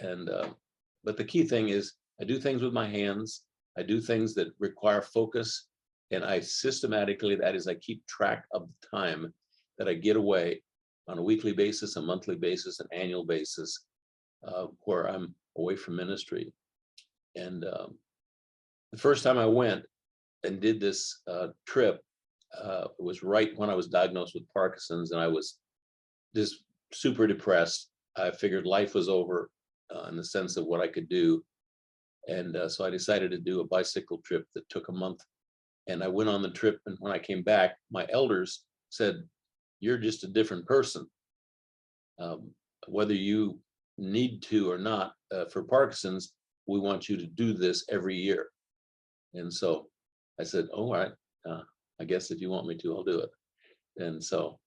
And but the key thing is I do things with my hands. I do things that require focus, and I systematically, that is, I keep track of the time that I get away on a weekly basis, a monthly basis, an annual basis, where I'm away from ministry. And the first time I went and did this trip, it was right when I was diagnosed with Parkinson's, and I was just super depressed. I figured life was over in the sense of what I could do. And so I decided to do a bicycle trip that took a month. And I went on the trip, and when I came back, my elders said, "You're just a different person. Whether you need to or not, for Parkinson's, we want you to do this every year." And so I said, "Oh, all right, I guess if you want me to, I'll do it." And so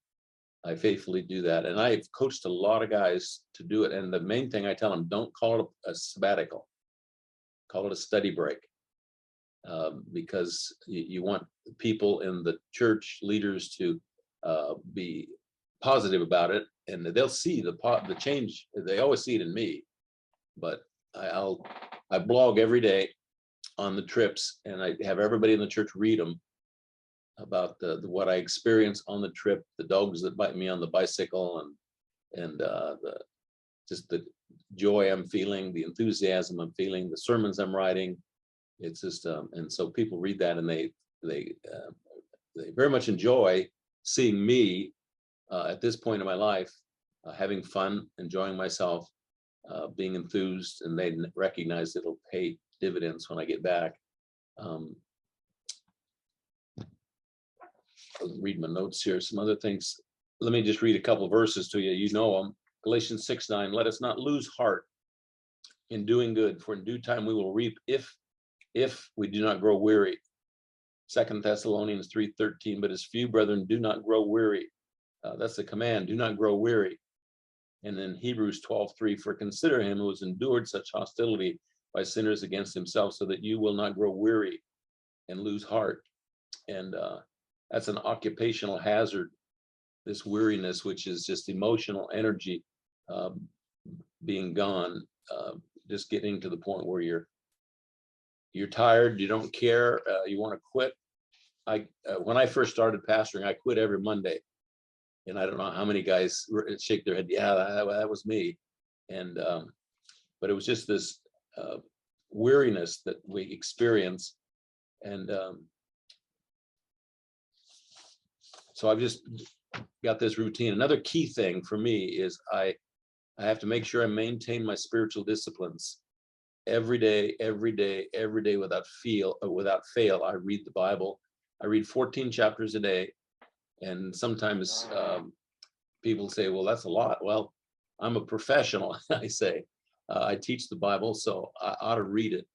I faithfully do that. And I've coached a lot of guys to do it. And the main thing I tell them, don't call it a sabbatical, call it a study break. Because you want people in the church, leaders, to be positive about it, and they'll see the change. They always see it in me. But I blog every day on the trips, and I have everybody in the church read them about what I experience on the trip, the dogs that bite me on the bicycle, and just the joy I'm feeling, the enthusiasm I'm feeling, the sermons I'm writing. It's just and so people read that, and they very much enjoy seeing me at this point in my life, having fun, enjoying myself, being enthused, and they recognize it'll pay dividends when I get back. I'll read my notes here. Some other things. Let me just read a couple of verses to you. You know them. Galatians 6:9. Let us not lose heart in doing good, for in due time we will reap if we do not grow weary. 2 Thessalonians 3:13. But as few brethren, do not grow weary. That's the command. Do not grow weary. And then Hebrews 12:3. For consider him who has endured such hostility by sinners against himself, so that you will not grow weary and lose heart. And that's an occupational hazard, this weariness, which is just emotional energy being gone, just getting to the point where you're tired, you don't care, you want to quit. When I first started pastoring, I quit every Monday, and I don't know how many guys shake their head. Yeah, that was me. And but it was just this weariness that we experience, and so I've just got this routine. Another key thing for me is I have to make sure I maintain my spiritual disciplines every day, without fail. I read the Bible. I read 14 chapters a day, and sometimes people say, "Well, that's a lot." Well, I'm a professional. I say I teach the Bible, so I ought to read it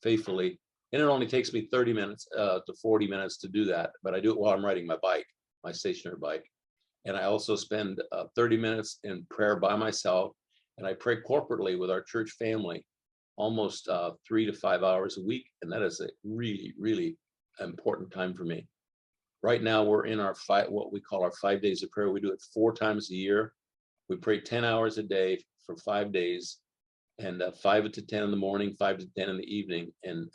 faithfully, and it only takes me 30 minutes to 40 minutes to do that. But I do it while I'm riding my stationary bike. And I also spend 30 minutes in prayer by myself, and I pray corporately with our church family almost 3 to 5 hours a week. And that is a really, really important time for me. Right now, we're in our what we call our 5 days of prayer. We do it 4 times a year. We pray 10 hours a day for 5 days, and 5 to 10 in the morning, 5 to 10 in the evening. And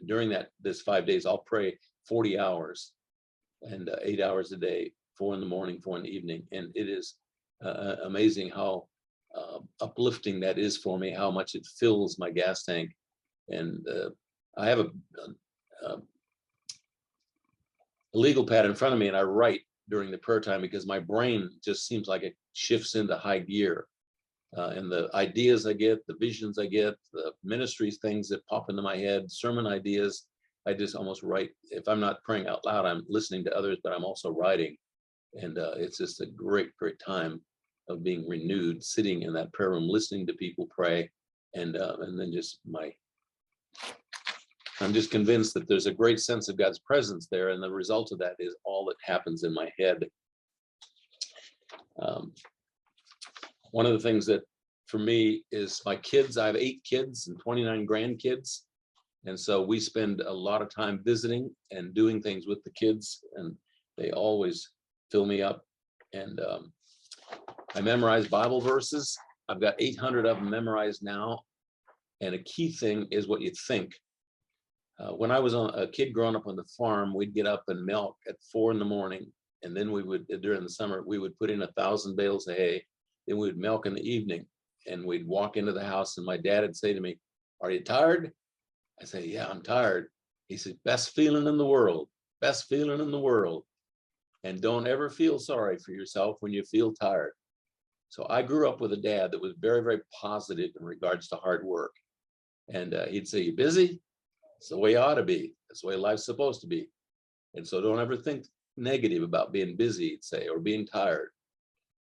during this 5 days, I'll pray 40 hours and 8 hours a day, 4 in the morning, 4 in the evening. And it is amazing how uplifting that is for me, how much it fills my gas tank. And I have a legal pad in front of me, and I write during the prayer time, because my brain just seems like it shifts into high gear. And the ideas I get, the visions I get, the ministries, things that pop into my head, sermon ideas, I just almost write. If I'm not praying out loud, I'm listening to others, but I'm also writing. And it's just a great, great time of being renewed, sitting in that prayer room, listening to people pray. And then just I'm just convinced that there's a great sense of God's presence there. And the result of that is all that happens in my head. One of the things that for me is my kids. I have 8 kids and 29 grandkids. And so we spend a lot of time visiting and doing things with the kids, and they always fill me up. And I memorize Bible verses. I've got 800 of them memorized now. And a key thing is what you think. When I was a kid growing up on the farm, we'd get up and milk at 4 in the morning. And then we would, during the summer, we would put in 1,000 bales of hay. Then we would milk in the evening, and we'd walk into the house, and my dad would say to me, "Are you tired?" I say, "Yeah, I'm tired." He said, "Best feeling in the world, best feeling in the world. And don't ever feel sorry for yourself when you feel tired." So I grew up with a dad that was very, very positive in regards to hard work. And he'd say, "You busy? It's the way you ought to be. That's the way life's supposed to be. And so don't ever think negative about being busy," he'd say, "or being tired."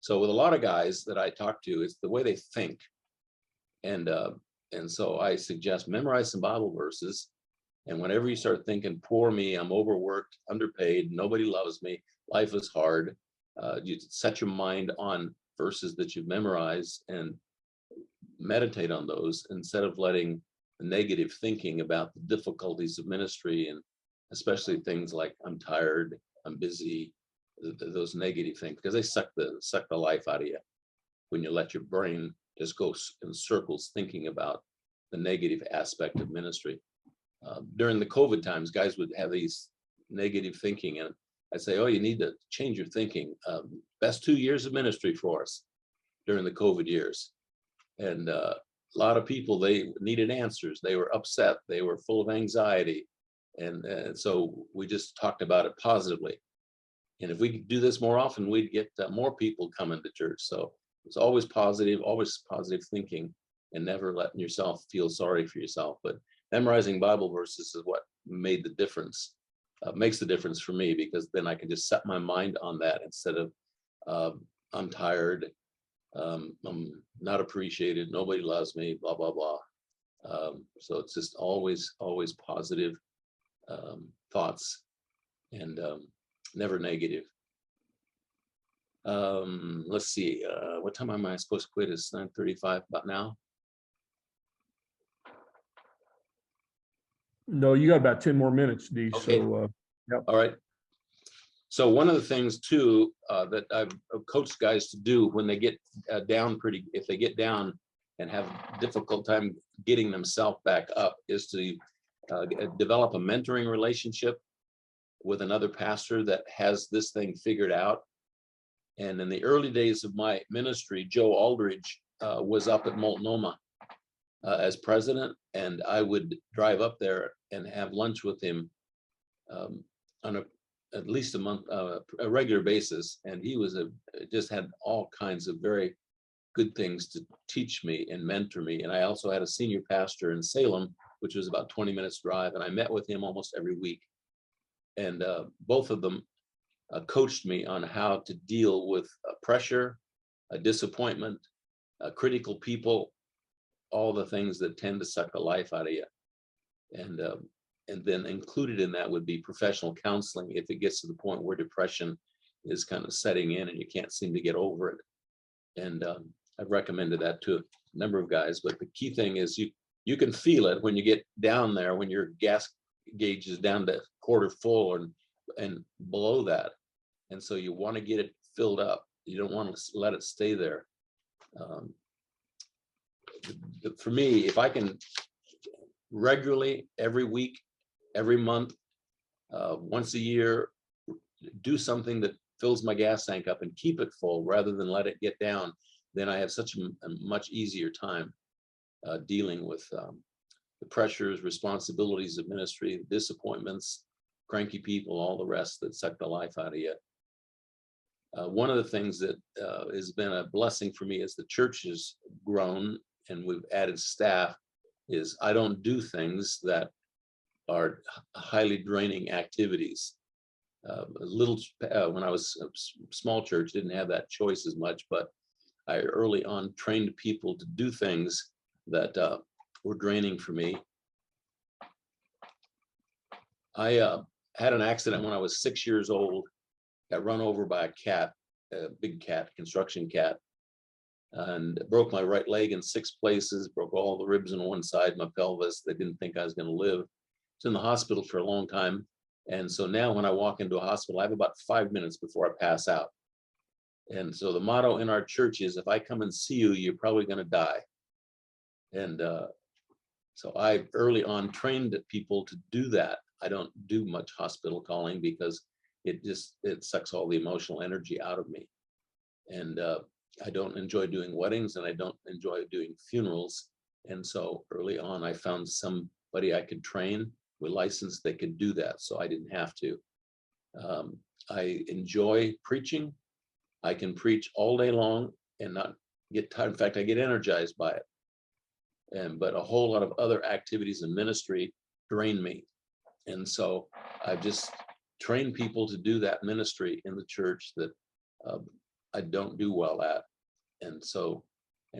So with a lot of guys that I talk to, it's the way they think. And so I suggest memorize some Bible verses. And whenever you start thinking, "Poor me, I'm overworked, underpaid, nobody loves me, life is hard," You set your mind on verses that you've memorized and meditate on those instead of letting the negative thinking about the difficulties of ministry, and especially things like I'm tired, I'm busy, those negative things, because they suck the life out of you when you let your brain just go in circles thinking about the negative aspect of ministry. During the COVID times, guys would have these negative thinking, and I'd say, oh, you need to change your thinking. Best 2 years of ministry for us during the COVID years. And a lot of people, they needed answers. They were upset. They were full of anxiety. And so we just talked about it positively. And if we could do this more often, we'd get more people coming to church. So it's always positive thinking, and never letting yourself feel sorry for yourself. But memorizing Bible verses is what made the difference, makes the difference for me, because then I can just set my mind on that instead of I'm tired, I'm not appreciated, nobody loves me, blah, blah, blah. So it's just always positive thoughts, and never negative. Let's see, what time am I supposed to quit? It's 9:35 about now. No, you got about 10 more minutes, D. Okay. So, All right. So one of the things too that I've coached guys to do when they get down if they get down and have a difficult time getting themselves back up, is to develop a mentoring relationship with another pastor that has this thing figured out. And in the early days of my ministry, Joe Aldridge was up at Multnomah as president, and I would drive up there and have lunch with him on at least a month, a regular basis. And he was just had all kinds of very good things to teach me and mentor me. And I also had a senior pastor in Salem, which was about 20 minutes drive, and I met with him almost every week. And both of them coached me on how to deal with pressure, disappointment, critical people, all the things that tend to suck the life out of you. And then included in that would be professional counseling if it gets to the point where depression is kind of setting in and you can't seem to get over it. And I've recommended that to a number of guys. But the key thing is you can feel it when you get down there, when your gas gauge is down to quarter full and below that. And so you want to get it filled up. You don't want to let it stay there. For me, if I can regularly, every week, every month, once a year, do something that fills my gas tank up and keep it full rather than let it get down, then I have such a much easier time dealing with the pressures, responsibilities of ministry, disappointments, cranky people, all the rest that suck the life out of you. One of the things that has been a blessing for me as the church has grown and we've added staff is I don't do things that are highly draining activities. When I was a small church, didn't have that choice as much, but I early on trained people to do things that were draining for me. I had an accident when I was 6 years old, got run over by a cat, a big cat, construction cat, and broke my right leg in 6 places, broke all the ribs on one side, my pelvis. They didn't think I was going to live. I was in the hospital for a long time. And so now when I walk into a hospital, I have about 5 minutes before I pass out. And so the motto in our church is, if I come and see you, you're probably going to die. And so I early on trained people to do that. I don't do much hospital calling because it sucks all the emotional energy out of me. And I don't enjoy doing weddings, and I don't enjoy doing funerals. And so early on, I found somebody I could train with license that could do that, so I didn't have to. I enjoy preaching. I can preach all day long and not get tired. In fact, I get energized by it. But a whole lot of other activities in ministry drain me. And so I've just trained people to do that ministry in the church that I don't do well at. And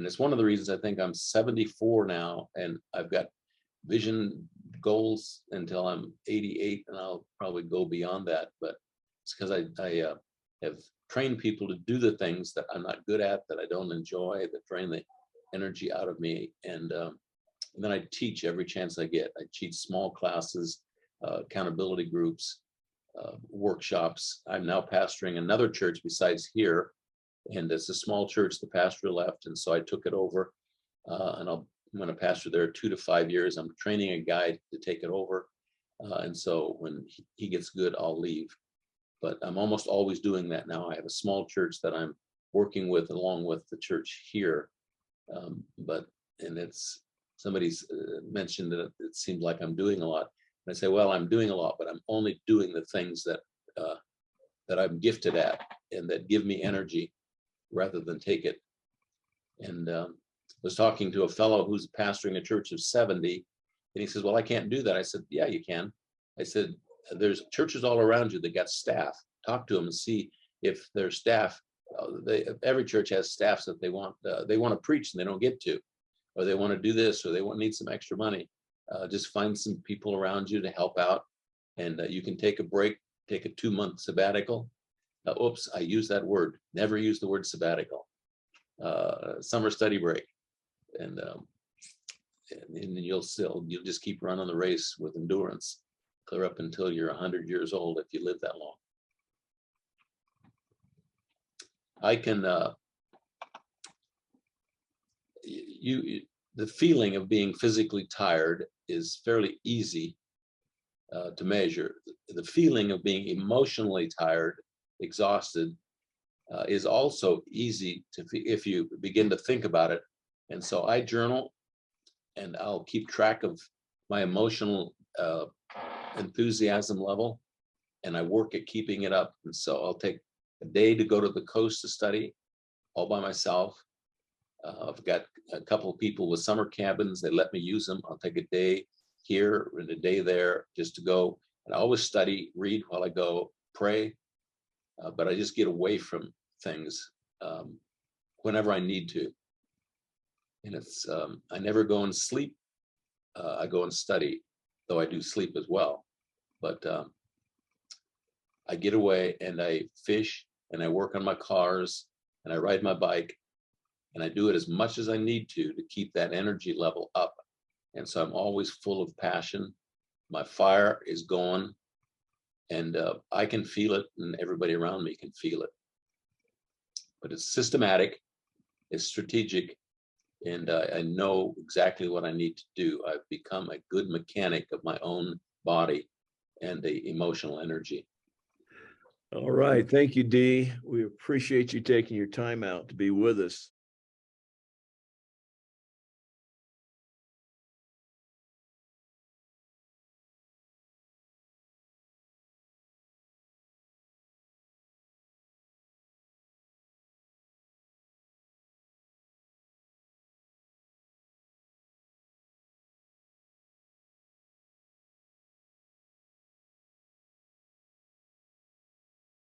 it's one of the reasons I think I'm 74 now, and I've got vision goals until I'm 88, and I'll probably go beyond that. But it's because I have train people to do the things that I'm not good at, that I don't enjoy, that drain the energy out of me. And then I teach every chance I get. I teach small classes, accountability groups, workshops. I'm now pastoring another church besides here, and it's a small church. The pastor left, and so I took it over, and I'm going to pastor there 2 to 5 years. I'm training a guy to take it over, and so when he gets good, I'll leave. But I'm almost always doing that now. I have a small church that I'm working with along with the church here, and it's somebody's mentioned that it seems like I'm doing a lot. And I say, well, I'm doing a lot, but I'm only doing the things that that I'm gifted at and that give me energy rather than take it. And I was talking to a fellow who's pastoring a church of 70, and he says, well, I can't do that. I said, yeah, you can. I said, there's churches all around you that got staff. Talk to them and see if their staff, every church has staffs that they want to preach and they don't get to, or they want to do this, or they need some extra money. Just find some people around you to help out, and you can take a break, take a 2-month sabbatical. Oops, I use that word. Never use the word sabbatical. Summer study break, and you'll just keep running the race with endurance, clear up until you're 100 years old if you live that long. I can the feeling of being physically tired is fairly easy to measure. The feeling of being emotionally tired, exhausted, is also easy to if you begin to think about it. And so I journal, and I'll keep track of my emotional enthusiasm level, and I work at keeping it up. And so I'll take a day to go to the coast to study all by myself. I've got a couple of people with summer cabins. They let me use them. I'll take a day here and a day there just to go. And I always study, read while I go, pray. But I just get away from things whenever I need to. And it's, I never go and sleep. I go and study, though I do sleep as well. But I get away and I fish, and I work on my cars, and I ride my bike. And I do it as much as I need to keep that energy level up. And so I'm always full of passion. My fire is going, and I can feel it, and everybody around me can feel it. But it's systematic, it's strategic, and I know exactly what I need to do. I've become a good mechanic of my own body and the emotional energy. All right. Thank you, Dee. We appreciate you taking your time out to be with us.